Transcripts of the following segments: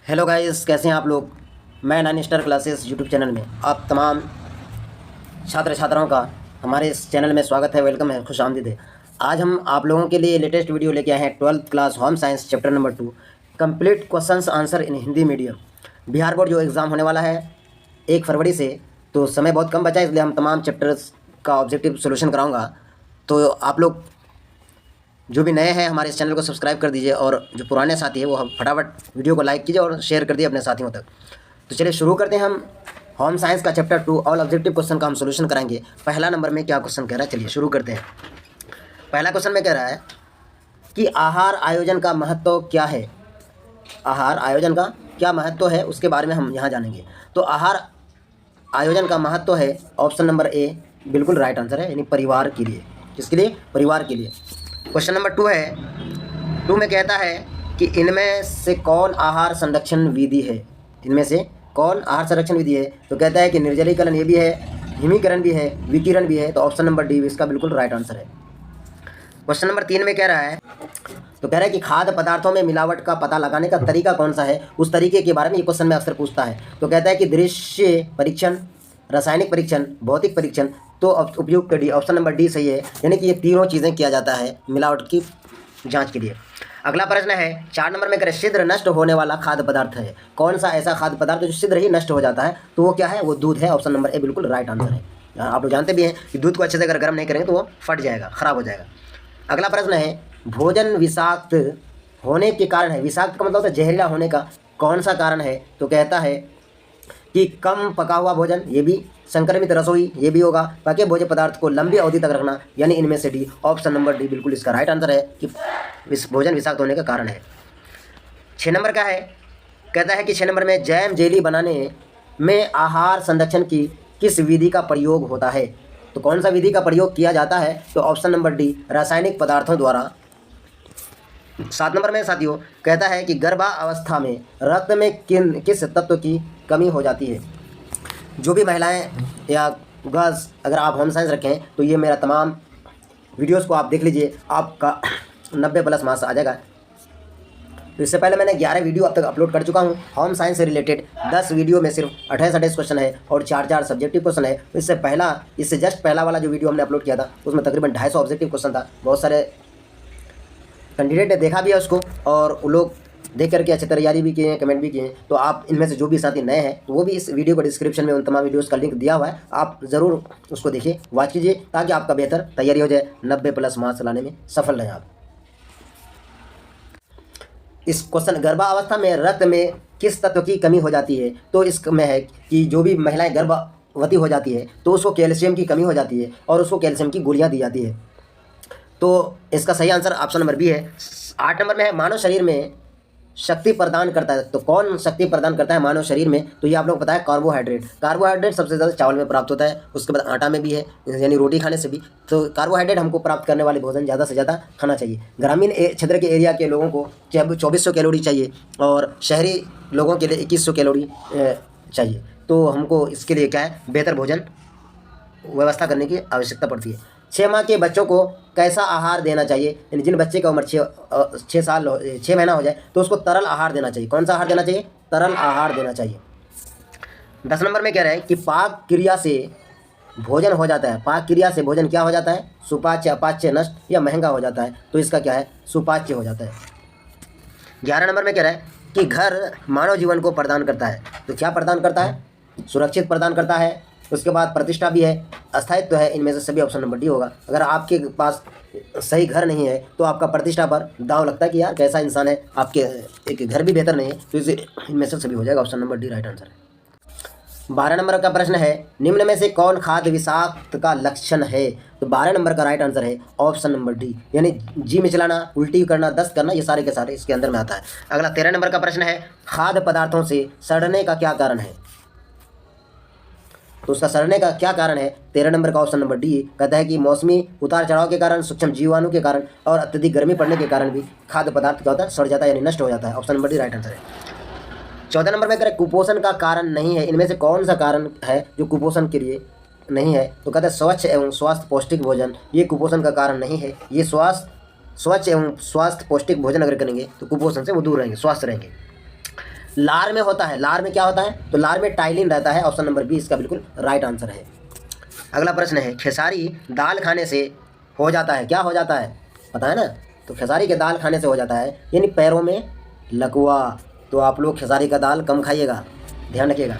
Hello guys, कैसे हैं आप लोग। मैं 9 स्टार क्लासेस यूट्यूब चैनल में आप तमाम छात्र छात्राओं का हमारे इस चैनल में स्वागत है, वेलकम है, खुश आमदीद है। आज हम आप लोगों के लिए लेटेस्ट वीडियो लेके आए हैं 12th class home science chapter number 2 complete questions answer in Hindi medium. Bihar board जो एग्ज़ाम होने वाला है 1 फरवरी से, तो समय बहुत कम बचा है, इसलिए हम तमाम चैप्टर्स का ऑब्जेक्टिव सोल्यूशन कराऊँगा। तो आप लोग जो भी नए हैं हमारे इस चैनल को सब्सक्राइब कर दीजिए, और जो पुराने साथी हैं वो हम फटाफट वीडियो को लाइक कीजिए और शेयर कर दिए अपने साथियों तक। तो चलिए शुरू करते हैं। हम होम साइंस का चैप्टर 2 ऑल ऑब्जेक्टिव क्वेश्चन का हम सोल्यूशन कराएंगे। पहला नंबर में क्या क्वेश्चन कह रहा है, चलिए शुरू करते हैं। पहला क्वेश्चन में कह रहा है कि आहार आयोजन का महत्व क्या है। आहार आयोजन का क्या महत्व है उसके बारे में हम यहाँ जानेंगे। तो आहार आयोजन का महत्व है ऑप्शन नंबर ए, बिल्कुल राइट आंसर है, यानी परिवार के लिए। किसके लिए? परिवार के लिए। क्वेश्चन नंबर 2 है, 2 में कहता है कि इनमें से कौन आहार संरक्षण विधि है। इनमें से कौन आहार संरक्षण विधि है? तो कहता है कि निर्जलीकरण ये भी है, हिमीकरण भी है, विकिरण भी है। तो ऑप्शन नंबर डी इसका बिल्कुल राइट आंसर है। क्वेश्चन नंबर 3 में कह रहा है, तो कह रहा है कि खाद्य पदार्थों में मिलावट का पता लगाने का तरीका कौन सा है, उस तरीके के बारे में ये क्वेश्चन में अक्सर पूछता है। तो कहता है कि दृश्य परीक्षण, रासायनिक परीक्षण, भौतिक परीक्षण। तो उपयुक्त डी, ऑप्शन नंबर डी सही है, यानी कि ये तीनों चीज़ें किया जाता है मिलावट की जांच के लिए। अगला प्रश्न है 4 नंबर में, करे शीघ्र नष्ट होने वाला खाद्य पदार्थ है। कौन सा ऐसा खाद्य पदार्थ जो शीघ्र ही नष्ट हो जाता है? तो वो क्या है? वो दूध है। ऑप्शन नंबर ए बिल्कुल राइट आंसर है। आप लोग जानते भी हैं कि दूध को अच्छे से अगर गर्म नहीं करेंगे तो वो फट जाएगा, खराब हो जाएगा। अगला प्रश्न है, भोजन विषाक्त होने के कारण है। विषाक्त का मतलब होता है जहरीला होने का, कौन सा कारण है? तो कहता है कि कम पका हुआ भोजन, ये भी, संक्रमित रसोई, ये भी होगा, पके भोज्य पदार्थ को लंबी अवधि तक रखना, यानी इनमें से डी, ऑप्शन नंबर डी बिल्कुल इसका राइट आंसर है कि भोजन विषाक्त होने का कारण है। 6 नंबर का है, कहता है कि 6 नंबर में जैम जेली बनाने में आहार संरक्षण की किस विधि का प्रयोग होता है। तो कौन सा विधि का प्रयोग किया जाता है? तो ऑप्शन नंबर डी, रासायनिक पदार्थों द्वारा। 7 नंबर में साथियों कहता है कि गर्भावस्था में रक्त में किस तत्व की कमी हो जाती है। जो भी महिलाएं या गर्ल्स अगर आप होम साइंस रखें तो ये मेरा तमाम वीडियोस को आप देख लीजिए, आपका 90+ मार्क्स आ जाएगा। तो इससे पहले मैंने 11 वीडियो अब तक अपलोड कर चुका हूँ होम साइंस से रिलेटेड। 10 वीडियो में सिर्फ 28 क्वेश्चन है और 4 सब्जेक्टिव क्वेश्चन है। तो इससे जस्ट पहला वाला जो वीडियो हमने अपलोड किया था उसमें तकरीबन 250 ऑब्जेक्टिव क्वेश्चन था। बहुत सारे कैंडिडेट ने देखा भी है उसको, और वो लोग देख करके अच्छी तैयारी भी किए हैं, कमेंट भी किए हैं। तो आप इनमें से जो भी साथी नए हैं तो वो भी इस वीडियो को डिस्क्रिप्शन में उन तमाम वीडियोस का लिंक दिया हुआ है, आप ज़रूर उसको देखिए, वॉच कीजिए, ताकि आपका बेहतर तैयारी हो जाए, 90+ मार्क्स लाने में सफल रहें आप। इस क्वेश्चन, गर्भावस्था में रक्त में किस तत्व की कमी हो जाती है? तो इसमें है कि जो भी महिलाएं गर्भवती हो जाती है तो उसको कैल्शियम की कमी हो जाती है और उसको कैल्शियम की गोलियाँ दी जाती है। तो इसका सही आंसर ऑप्शन नंबर बी है। 8 नंबर में है, मानव शरीर में शक्ति प्रदान करता है। तो कौन शक्ति प्रदान करता है मानव शरीर में? तो ये आप लोग पता है, कार्बोहाइड्रेट। कार्बोहाइड्रेट सबसे ज़्यादा चावल में प्राप्त होता है, उसके बाद आटा में भी है, यानी रोटी खाने से भी। तो कार्बोहाइड्रेट हमको प्राप्त करने वाले भोजन ज़्यादा से ज़्यादा खाना चाहिए। ग्रामीण क्षेत्र के एरिया के लोगों को 2400 कैलोरी चाहिए, और शहरी लोगों के लिए 2100 कैलोरी चाहिए। तो हमको इसके लिए क्या है, बेहतर भोजन व्यवस्था करने की आवश्यकता पड़ती है। 6 माह के बच्चों को कैसा आहार देना चाहिए? यानी जिन बच्चे का उम्र 6 महीना हो जाए तो उसको तरल आहार देना चाहिए। कौन सा आहार देना चाहिए? तरल आहार देना चाहिए। 10 नंबर में कह रहा है कि पाक क्रिया से भोजन हो जाता है। पाक क्रिया से भोजन क्या हो जाता है? सुपाच्य, अपाच्य, नष्ट या महंगा हो जाता है। तो इसका क्या है? सुपाच्य हो जाता है। 11 नंबर में कह रहा है कि घर मानव जीवन को प्रदान करता है। तो क्या प्रदान करता है? सुरक्षित प्रदान करता है, उसके बाद प्रतिष्ठा भी है, अस्थायित्व है। इनमें से सभी ऑप्शन नंबर डी होगा। अगर आपके पास सही घर नहीं है तो आपका प्रतिष्ठा पर दांव लगता है कि यार कैसा इंसान है, आपके एक घर भी बेहतर नहीं है। तो इसे इनमें से सभी हो जाएगा, option number D right answer है। 12 नंबर का प्रश्न है, निम्न में से कौन खाद्य विषाक्त का लक्षण है? तो 12 नंबर का राइट आंसर है ऑप्शन नंबर डी, यानी जी मिचलाना, उल्टी करना, दस्त करना, ये सारे के सारे इसके अंदर में आता है। अगला 13 नंबर का प्रश्न है, खाद्य पदार्थों से सड़ने का क्या कारण है? तो उसका सड़ने का क्या कारण है? 13 नंबर का ऑप्शन नंबर डी कहता है कि मौसमी उतार चढ़ाव के कारण, सूक्ष्म जीवाणु के कारण और अत्यधिक गर्मी पड़ने के कारण भी खाद्य पदार्थ क्या होता है? सड़ जाता है, यानी नष्ट हो जाता है। Option number D right answer है। 14 नंबर में करें, कुपोषण का कारण नहीं है। इनमें से कौन सा कारण है जो कुपोषण के लिए नहीं है? तो कहता है स्वच्छ एवं स्वास्थ्य पौष्टिक भोजन, ये कुपोषण का कारण नहीं है। ये स्वच्छ एवं स्वास्थ्य पौष्टिक भोजन अगर करेंगे तो कुपोषण से वो दूर रहेंगे, स्वस्थ रहेंगे। लार में होता है, लार में क्या होता है, तो लार में टाइलिन रहता है। ऑप्शन नंबर बी इसका बिल्कुल राइट आंसर है। अगला प्रश्न है, खेसारी दाल खाने से हो जाता है, क्या हो जाता है, पता है ना, तो खेसारी के दाल खाने से हो जाता है यानी पैरों में लकवा। तो आप लोग खेसारी का दाल कम खाइएगा, ध्यान रखिएगा।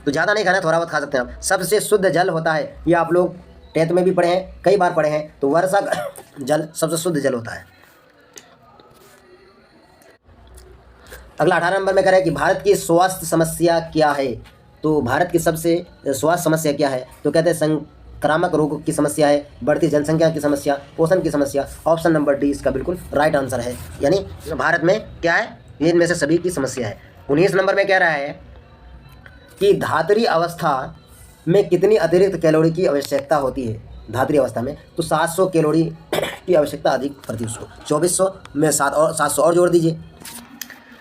तो ज़्यादा नहीं खाना, थोड़ा बहुत खा सकते हैं आप। सबसे शुद्ध जल होता है, ये आप लोग टेंथ में भी पढ़े हैं, कई बार पढ़े हैं, तो वर्षा का जल सबसे शुद्ध जल होता है। अगला 18 नंबर में कह रहा है कि भारत की स्वास्थ्य समस्या क्या है। तो भारत की सबसे स्वास्थ्य समस्या क्या है, तो कहते हैं संक्रामक रोगों की समस्या है, बढ़ती जनसंख्या की समस्या, पोषण की समस्या। ऑप्शन नंबर डी इसका बिल्कुल राइट आंसर है, यानी भारत में क्या है, ये इनमें से सभी की समस्या है। 19 नंबर में कह रहा है कि धात्री अवस्था में कितनी अतिरिक्त कैलोरी की आवश्यकता होती है। धात्री अवस्था में तो 700 कैलोरी की आवश्यकता अधिक पड़ती है उसको। 2400 में 700 और जोड़ दीजिए।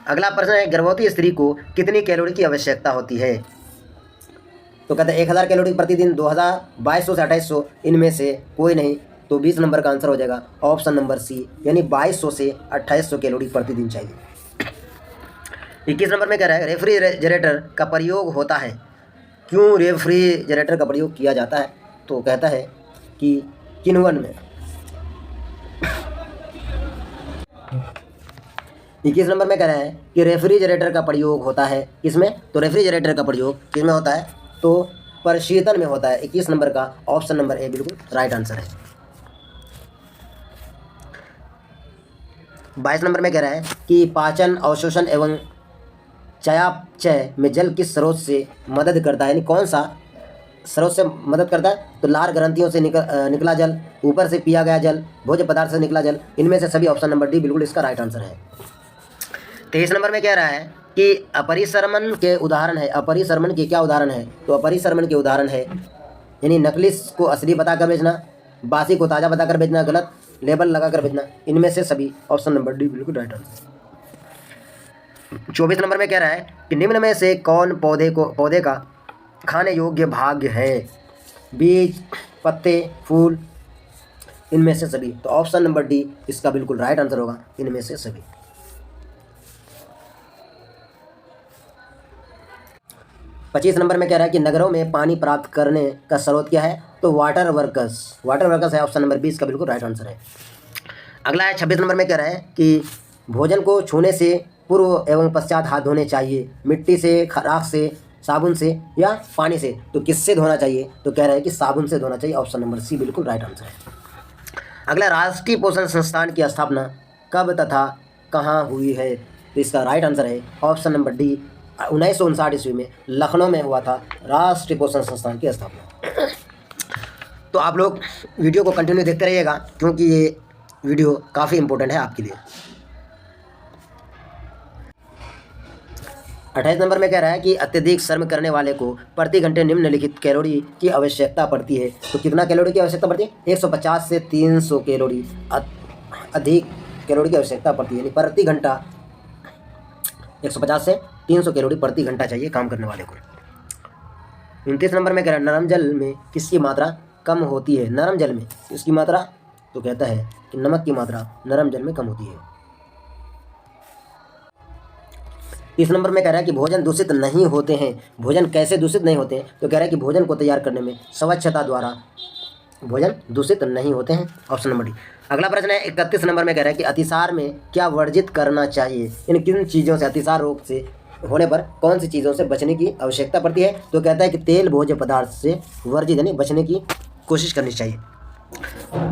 अगला प्रश्न है, गर्भवती स्त्री को कितनी कैलोरी की आवश्यकता होती है। तो कहते हैं 1000 कैलोरी प्रतिदिन, 2000, 2200 से 2800, इनमें से कोई नहीं। तो 20 नंबर का आंसर हो जाएगा ऑप्शन नंबर सी, यानी 2200 से 2800 कैलोरी प्रतिदिन चाहिए। 21 नंबर में कह रहा है, रेफ्रिजरेटर का प्रयोग होता है, क्यों रेफ्रिजरेटर का प्रयोग किया जाता है। तो कहता है कि किण्वन में। 21 नंबर में कह रहा है कि रेफ्रिजरेटर का प्रयोग होता है किसमें, तो रेफ्रिजरेटर का प्रयोग किसमें होता है, तो प्रशीतन में होता है। 21 नंबर का ऑप्शन नंबर ए बिल्कुल राइट आंसर है। 22 नंबर में कह रहा है कि पाचन, अवशोषण एवं चयापचय में जल किस स्रोत से मदद करता है, यानी कौन सा स्रोत से मदद करता है। तो लार ग्रंथियों से निकला जल, ऊपर से पिया गया जल, भोज्य पदार्थ से निकला जल, इनमें से सभी। ऑप्शन नंबर डी बिल्कुल इसका राइट आंसर है। 23 नंबर में कह रहा है कि अपरिसरमन के उदाहरण है। अपरिसरमन के क्या उदाहरण है, तो अपरिसरमन के उदाहरण है यानी नकली को असली बताकर बेचना, बासी को ताज़ा बताकर बेचना, गलत लेबल लगाकर बेचना, इनमें से सभी। ऑप्शन नंबर डी बिल्कुल राइट आंसर। 24 नंबर में कह रहा है कि निम्न में से कौन पौधे का खाने योग्य भाग है, बीज, पत्ते, फूल, इनमें से सभी। तो ऑप्शन नंबर डी इसका बिल्कुल राइट आंसर होगा, इनमें से सभी। 25 नंबर में कह रहा है कि नगरों में पानी प्राप्त करने का स्रोत क्या है, तो वाटर वर्कर्स है। ऑप्शन नंबर बी इसका बिल्कुल राइट आंसर है। अगला है 26 नंबर में कह रहा है कि भोजन को छूने से पूर्व एवं पश्चात हाथ धोने चाहिए, मिट्टी से, राख से, साबुन से या पानी से। तो किससे धोना चाहिए, तो कह रहा है कि साबुन से धोना चाहिए। ऑप्शन नंबर सी बिल्कुल राइट आंसर है। अगला, राष्ट्रीय पोषण संस्थान की स्थापना कब तथा कहाँ हुई है, तो इसका राइट आंसर है ऑप्शन नंबर डी, 1959 ईस्वी में लखनऊ में हुआ था राष्ट्रीय पोषण संस्थान की स्थापना। तो आप लोग वीडियो को कंटिन्यू देखते रहिएगा, क्योंकि ये वीडियो काफ़ी इंपॉर्टेंट है आपके लिए। 28 नंबर में कह रहा है कि अत्यधिक श्रम करने वाले को प्रति घंटे निम्नलिखित कैलोरी की आवश्यकता पड़ती है। तो कितना कैलोरी की आवश्यकता पड़ती है, 150 से 300 कैलोरी अधिक कैलोरी की आवश्यकता पड़ती है, यानी प्रति घंटा 150 से 300 कैलोरी प्रति घंटा चाहिए काम करने वाले को। 29 नंबर में कह रहा है नरम जल में किसकी मात्रा कम होती है, नरम जल में किसकी मात्रा, तो कहता है कि नमक की मात्रा नरम जल में कम होती है। 30 नंबर में कह रहा है कि भोजन दूषित नहीं होते हैं। भोजन कैसे दूषित नहीं होते हैं, तो कह रहा है कि भोजन को तैयार करने में स्वच्छता द्वारा भोजन दूषित नहीं होते हैं। Option number D. अगला प्रश्न है 31 नंबर में कह रहा है कि अतिसार में क्या वर्जित करना चाहिए, यानी किन चीज़ों से, अतिसार रोग से होने पर कौन सी चीज़ों से बचने की आवश्यकता पड़ती है, तो कहता है कि तेल भोज्य पदार्थ से वर्जित यानी बचने की कोशिश करनी चाहिए।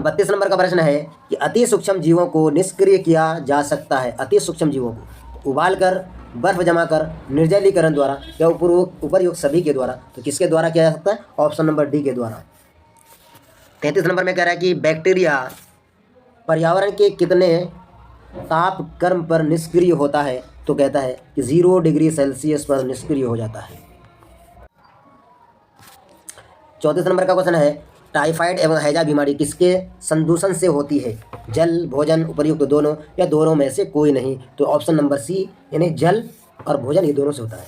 32 नंबर का प्रश्न है कि अति सूक्ष्म जीवों को निष्क्रिय किया जा सकता है। अति सूक्ष्म जीवों को उबाल कर, बर्फ जमा कर, निर्जलीकरण द्वारा या उपरयुक्त सभी के द्वारा। तो किसके द्वारा किया जा सकता है, ऑप्शन नंबर डी के द्वारा। 33 नंबर में कह रहा है कि बैक्टीरिया पर्यावरण के कितने तापक्रम पर निष्क्रिय होता है, तो कहता है कि 0 डिग्री सेल्सियस पर निष्क्रिय हो जाता है। 34 नंबर का क्वेश्चन है टाइफाइड एवं हैजा बीमारी किसके संदूषण से होती है, जल, भोजन, उपर्युक्त दोनों या दोनों में से कोई नहीं। तो ऑप्शन नंबर सी यानी जल और भोजन ये दोनों से होता है।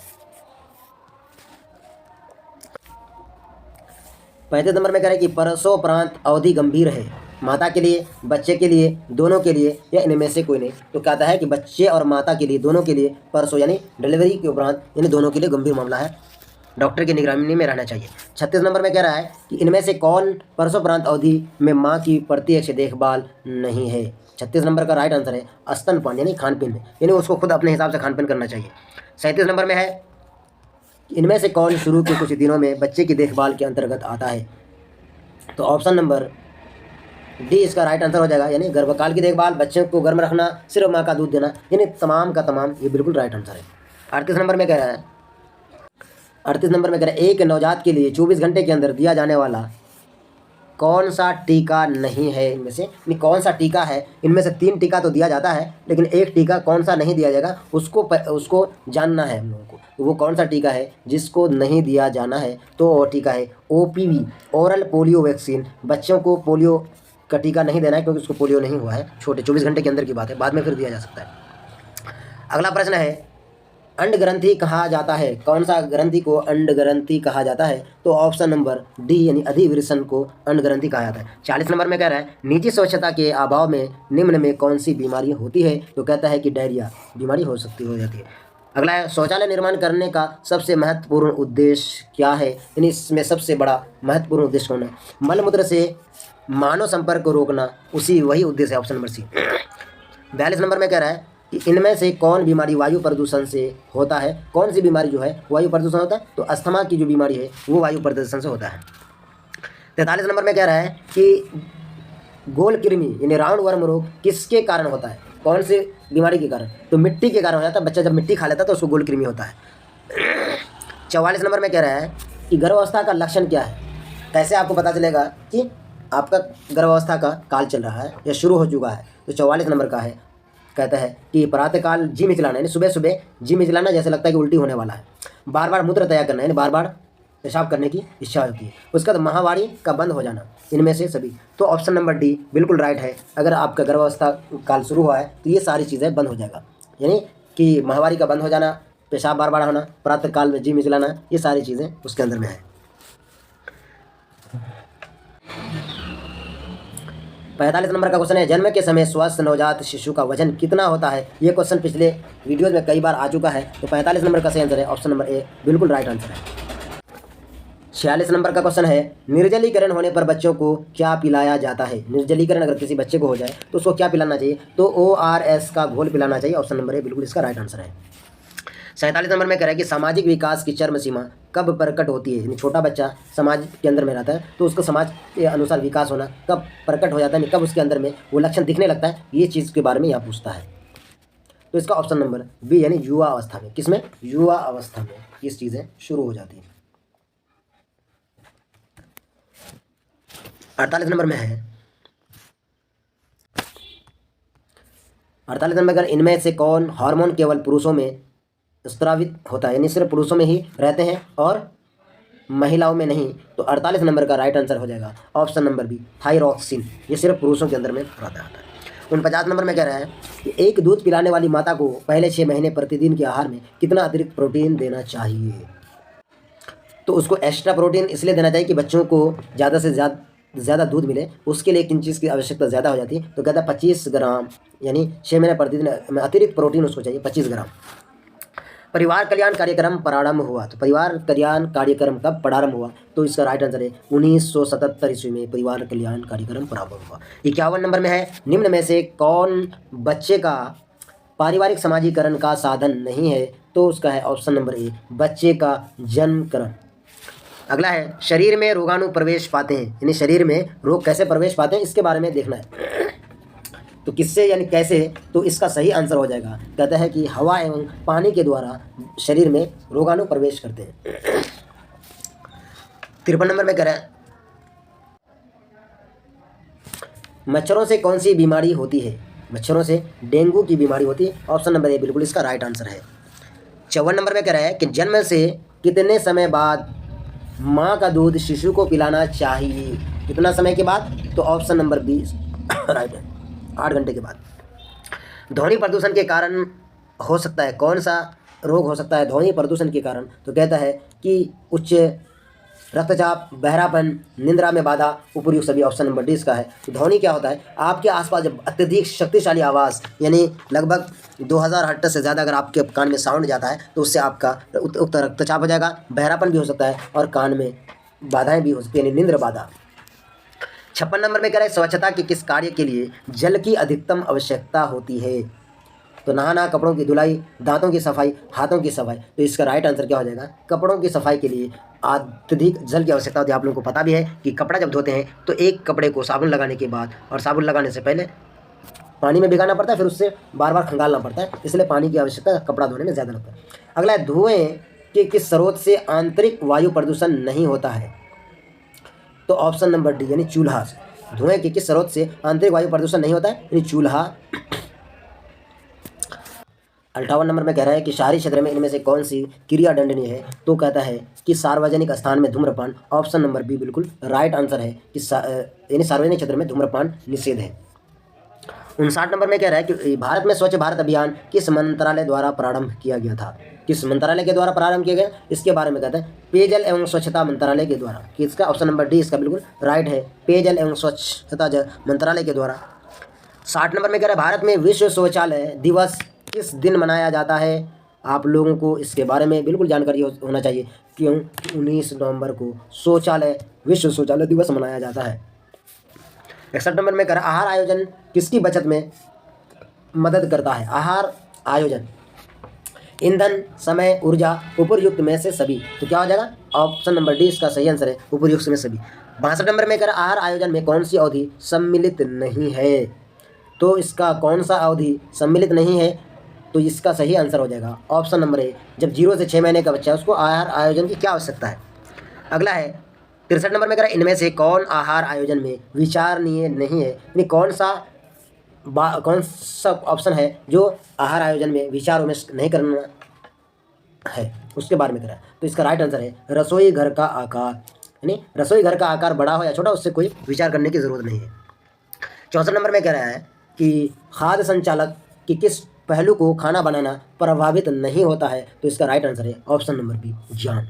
35 नंबर में कह रहे हैं कि प्रसवोपरांत अवधि गंभीर है। माता के लिए, बच्चे के लिए, दोनों के लिए, या इनमें से कोई नहीं। तो कहता है कि बच्चे और माता के लिए, दोनों के लिए परसों यानी डिलीवरी के उपरांत यानी दोनों के लिए गंभीर मामला है, डॉक्टर की निगरानी में रहना चाहिए। 36 नंबर में कह रहा है कि इनमें से कौन प्रसवोपरांत अवधि में माँ की प्रत्यक्ष देखभाल नहीं है। 36 नंबर का राइट आंसर है स्तनपान यानी खानपीन में, यानी उसको खुद अपने हिसाब से खानपीन करना चाहिए। 37 नंबर में है इनमें से कौन शुरू के कुछ दिनों में बच्चे की देखभाल के अंतर्गत आता है। तो ऑप्शन नंबर डी इसका राइट आंसर हो जाएगा, यानी गर्भकाल की देखभाल, बच्चे को गर्म रखना, सिर्फ माँ का दूध देना, यानी तमाम का तमाम ये बिल्कुल राइट आंसर है। 38 नंबर में कह रहा है 38 नंबर में कह रहा है एक नवजात के लिए 24 घंटे के अंदर दिया जाने वाला कौन सा टीका नहीं है इनमें से, नहीं कौन सा टीका है इनमें से। 3 टीका तो दिया जाता है, लेकिन एक टीका कौन सा नहीं दिया जाएगा उसको जानना है हम लोगों को। तो वो कौन सा टीका है जिसको नहीं दिया जाना है, तो वो टीका है OPV ओरल पोलियो वैक्सीन। बच्चों को पोलियो का टीका नहीं देना है क्योंकि उसको पोलियो नहीं हुआ है, छोटे 24 घंटे के अंदर की बात है, बाद में फिर दिया जा सकता है। अगला प्रश्न है अंड ग्रंथि कहा जाता है, कौन सा ग्रंथि को अंड ग्रंथि कहा जाता है। तो ऑप्शन नंबर डी यानी अधिवृषण को अंड ग्रंथि कहा जाता है। 40 नंबर में कह रहा है निजी स्वच्छता के अभाव में निम्न में कौन सी बीमारी होती है। तो कहता है कि डायरिया बीमारी हो जाती है। अगला है शौचालय निर्माण करने का सबसे महत्वपूर्ण उद्देश्य क्या है, यानी इसमें सबसे बड़ा महत्वपूर्ण उद्देश्य कौन है। मलमूत्र से मानव संपर्क को रोकना, वही उद्देश्य है, ऑप्शन नंबर सी। 42 नंबर में कह रहा है कि इनमें से कौन बीमारी वायु प्रदूषण से होता है। कौन सी बीमारी जो है वायु प्रदूषण होता है, तो अस्थमा की जो बीमारी है वो वायु प्रदूषण से होता है। 43 नंबर में कह रहा है कि गोल कृमि यानी राउंड वर्म रोग किसके कारण होता है, कौन सी बीमारी के कारण। तो मिट्टी के कारण हो जाता है, बच्चा जब मिट्टी खा लेता है तो उसको गोल कृमि होता है। 44 नंबर में कह रहा है कि गर्भावस्था का लक्षण क्या है, कैसे आपको पता चलेगा कि आपका गर्भावस्था का काल चल रहा है या शुरू हो चुका है। तो 44 नंबर का है, कहता है कि प्रातःकाल जी मिचलाना, यानी सुबह सुबह जी मिचलाना जैसे लगता है कि उल्टी होने वाला है। बार बार मूत्र तैयार करना, यानी बार बार पेशाब करने की इच्छा होती है। उसका तो माहवारी का बंद हो जाना, इनमें से सभी। तो ऑप्शन नंबर डी बिल्कुल राइट है। अगर आपका गर्भावस्था काल शुरू हुआ है तो ये सारी चीज़ें बंद हो जाएगा, यानी कि माहवारी का बंद हो जाना, पेशाब बार बार होना, प्रातःकाल में जी मिचलाना, ये सारी चीज़ें उसके अंदर में है। 45 नंबर का क्वेश्चन है जन्म के समय स्वस्थ नवजात शिशु का वजन कितना होता है। ये क्वेश्चन पिछले वीडियोज में कई बार आ चुका है। तो 45 नंबर का सही आंसर है ऑप्शन नंबर ए, बिल्कुल राइट आंसर है। 46 नंबर का क्वेश्चन है निर्जलीकरण होने पर बच्चों को क्या पिलाया जाता है। निर्जलीकरण अगर किसी बच्चे को हो जाए तो उसको क्या पिलाना चाहिए, तो ORS का घोल पिलाना चाहिए, ऑप्शन नंबर ए बिल्कुल इसका राइट आंसर है। 47 नंबर में कह रहा है कि सामाजिक विकास की चरम सीमा कब प्रकट होती है। यानी छोटा बच्चा समाज के अंदर में रहता है तो उसको समाज के अनुसार विकास होना कब प्रकट हो जाता है, कब उसके अंदर में वो लक्षण दिखने लगता है, ये चीज़ के बारे में यहाँ पूछता है। तो इसका ऑप्शन नंबर बी यानी युवा अवस्था में, किसमें, युवा अवस्था में ये चीज़ें शुरू हो जाती हैं। 48 नंबर में है 48 नंबर, इनमें से कौन हार्मोन केवल पुरुषों में स्त्रावित होता है, यानी सिर्फ पुरुषों में ही रहते हैं और महिलाओं में नहीं। तो 48 नंबर का राइट आंसर हो जाएगा ऑप्शन नंबर बी थायरॉक्सिन, ये सिर्फ पुरुषों के अंदर में रहता है। 49 नंबर में कह रहा है कि एक दूध पिलाने वाली माता को पहले 6 महीने प्रतिदिन के आहार में कितना अतिरिक्त प्रोटीन देना चाहिए। तो उसको एक्स्ट्रा प्रोटीन इसलिए देना चाहिए कि बच्चों को ज़्यादा से ज़्यादा दूध मिले, उसके लिए किन चीज़ की आवश्यकता ज़्यादा हो जाती है। तो कहता है 25 ग्राम, यानी 6 महीने प्रतिदिन में अतिरिक्त प्रोटीन उसको चाहिए 25 ग्राम। परिवार कल्याण कार्यक्रम प्रारंभ हुआ, तो परिवार कल्याण कार्यक्रम कब प्रारंभ हुआ, तो इसका राइट आंसर है 1977 ईस्वी में परिवार कल्याण कार्यक्रम प्रारंभ हुआ। 51 नंबर में है निम्न में से कौन बच्चे का पारिवारिक समाजीकरण का साधन नहीं है। तो उसका है ऑप्शन नंबर ए बच्चे का जन्मकरण। अगला है शरीर में रोगाणु प्रवेश पाते हैं, यानी शरीर में रोग कैसे प्रवेश पाते हैं इसके बारे में देखना है। तो किससे यानी कैसे, तो इसका सही आंसर हो जाएगा, कहता है कि हवा एवं पानी के द्वारा शरीर में रोगाणु प्रवेश करते हैं। 53 नंबर में कह रहा है मच्छरों से कौन सी बीमारी होती है। मच्छरों से डेंगू की बीमारी होती है, ऑप्शन नंबर ए बिल्कुल इसका राइट आंसर है। 54 नंबर में कह रहा है कि जन्म से कितने समय बाद माँ का दूध शिशु को पिलाना चाहिए, कितना समय के बाद, तो ऑप्शन नंबर बी राइट है 8 घंटे के बाद। ध्वनि प्रदूषण के कारण हो सकता है, कौन सा रोग हो सकता है ध्वनि प्रदूषण के कारण, तो कहता है कि उच्च रक्तचाप, बहरापन, निंद्रा में बाधा, उपयुक्त सभी। ऑप्शन नंबर डी इसका है। तो ध्वनि क्या होता है? आपके आसपास जब अत्यधिक शक्तिशाली आवाज़ यानी लगभग 2000 हर्ट्ज से ज़्यादा अगर आपके कान में साउंड जाता है तो उससे आपका उक्त रक्तचाप हो जाएगा, बहरापन भी हो सकता है और कान में बाधाएं भी हो सकती है यानी निंद्र बाधा। 56 नंबर में कह रहे हैं स्वच्छता के किस कार्य के लिए जल की अधिकतम आवश्यकता होती है? तो नहाना, कपड़ों की धुलाई, दांतों की सफाई, हाथों की सफाई। तो इसका राइट आंसर क्या हो जाएगा? कपड़ों की सफाई के लिए अत्यधिक जल की आवश्यकता होती है। आप लोगों को पता भी है कि कपड़ा जब धोते हैं तो एक कपड़े को साबुन लगाने के बाद और साबुन लगाने से पहले पानी में भिगाना पड़ता है, फिर उससे बार बार खंगालना पड़ता है, इसलिए पानी की आवश्यकता कपड़ा धोने में ज़्यादा लगता है। अगला है धुएं के किस स्रोत से आंतरिक वायु प्रदूषण नहीं होता है? तो ऑप्शन नंबर डी यानी चूल्हा से। धुएं के किस स्रोत से आंतरिक वायु प्रदूषण नहीं होता है? यानी चूल्हा। 58 नंबर में कह रहा है कि शहरी क्षेत्र में इनमें से कौन सी क्रिया दंडनीय है? तो कहता है कि सार्वजनिक स्थान में धूम्रपान। ऑप्शन नंबर बी बिल्कुल राइट आंसर है कि यानी सार्वजनिक क्षेत्र में धूम्रपान निषेध है। 59 नंबर में कह रहा है कि भारत में स्वच्छ भारत अभियान किस मंत्रालय द्वारा प्रारंभ किया गया था? किस मंत्रालय के द्वारा प्रारंभ किया गया? इसके बारे में कहता है पेयजल एवं स्वच्छता मंत्रालय के द्वारा। किसका? ऑप्शन नंबर डी इसका बिल्कुल राइट है, पेयजल एवं स्वच्छता मंत्रालय के द्वारा। 60 नंबर में कह रहा है भारत में विश्व शौचालय दिवस किस दिन मनाया जाता है? आप लोगों को इसके बारे में बिल्कुल जानकारी होना चाहिए। क्यों? 19 नवंबर को विश्व शौचालय दिवस मनाया जाता है। 61 नंबर में कह रहा है आहार आयोजन किसकी बचत में मदद करता है? आहार आयोजन ईंधन, समय, ऊर्जा, उपयुक्त में से सभी। तो क्या हो जाएगा? ऑप्शन नंबर डी इसका सही आंसर है, उपयुक्त में सभी। 62 नंबर में कह रहा है आहार आयोजन में कौन सी अवधि सम्मिलित नहीं है? तो इसका कौन सा अवधि सम्मिलित नहीं है? तो इसका सही आंसर हो जाएगा ऑप्शन नंबर ए, जब 0 से 6 महीने का बच्चा है उसको आहार आयोजन की क्या आवश्यकता है। अगला है 63 नंबर में कह रहा है इनमें से कौन आहार आयोजन में विचारणीय नहीं है? यानी कौन सा ऑप्शन है जो आहार आयोजन में विचार विमर्श नहीं करना है, उसके बारे में कह रहा है। तो इसका राइट आंसर है रसोई घर का आकार। यानी रसोई घर का आकार बड़ा हो या छोटा उससे कोई विचार करने की ज़रूरत नहीं है। 64 नंबर में कह रहा है कि खाद्य संचालक की किस पहलू को खाना बनाना प्रभावित नहीं होता है? तो इसका राइट आंसर है ऑप्शन नंबर बी ज्ञान।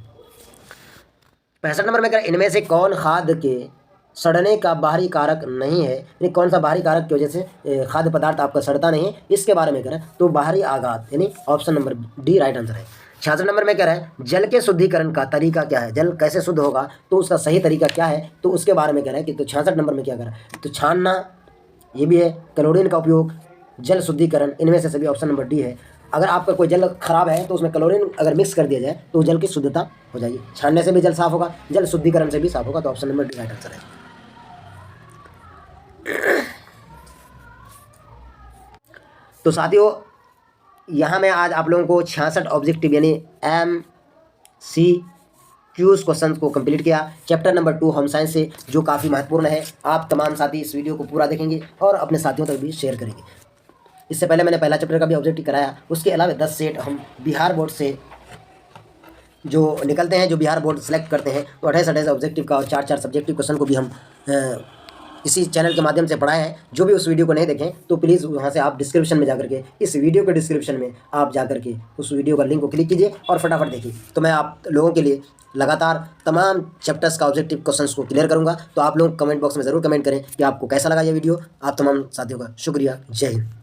65 नंबर में कह रहा है इनमें से कौन खाद्य के सड़ने का बाहरी कारक नहीं है? यानी कौन सा बाहरी कारक की वजह से खाद्य पदार्थ आपका सड़ता नहीं है, इसके बारे में कह रहा है। तो बाहरी आघात यानी option number D right answer है। 66 नंबर में कह रहा है जल के शुद्धिकरण का तरीका क्या है? जल कैसे शुद्ध होगा? तो उसका सही तरीका क्या है? तो उसके बारे में कह रहा है कि तो 66 नंबर में क्या कर रहा है? तो छानना, ये भी है, क्लोरीन का उपयोग, जल शुद्धिकरण, इनमें से सभी। ऑप्शन नंबर डी है। अगर आपका कोई जल खराब है तो उसमें क्लोरीन अगर मिक्स कर दिया जाए तो जल की शुद्धता हो जाएगी। छानने से भी जल साफ होगा, जल शुद्धिकरण से भी साफ होगा। तो option number D right answer है। तो साथियों यहाँ मैं आज आप लोगों को 66 ऑब्जेक्टिव यानी MCQs क्वेश्चन को कंप्लीट किया। चैप्टर नंबर 2 होम साइंस से, जो काफ़ी महत्वपूर्ण है। आप तमाम साथी इस वीडियो को पूरा देखेंगे और अपने साथियों तक भी शेयर करेंगे। इससे पहले मैंने पहला चैप्टर का भी ऑब्जेक्टिव कराया। उसके अलावा 10 सेट हम बिहार बोर्ड से जो निकलते हैं, जो बिहार बोर्ड सेलेक्ट करते हैं, तो 28 ऑब्जेक्टिव का और 4 सब्जेक्टिव क्वेश्चन को भी हम इसी चैनल के माध्यम से पढ़ाए हैं। जो भी उस वीडियो को नहीं देखें तो प्लीज़ वहाँ से आप डिस्क्रिप्शन में जाकर के, इस वीडियो के डिस्क्रिप्शन में आप जाकर के उस वीडियो का लिंक को क्लिक कीजिए और फटाफट देखिए। तो मैं आप लोगों के लिए लगातार तमाम चैप्टर्स का ऑब्जेक्टिव क्वेश्चंस को क्लियर करूँगा। तो आप लोग कमेंट बॉक्स में ज़रूर कमेंट करें कि आपको कैसा लगा ये वीडियो। आप तमाम साथियों का शुक्रिया। जय हिंद।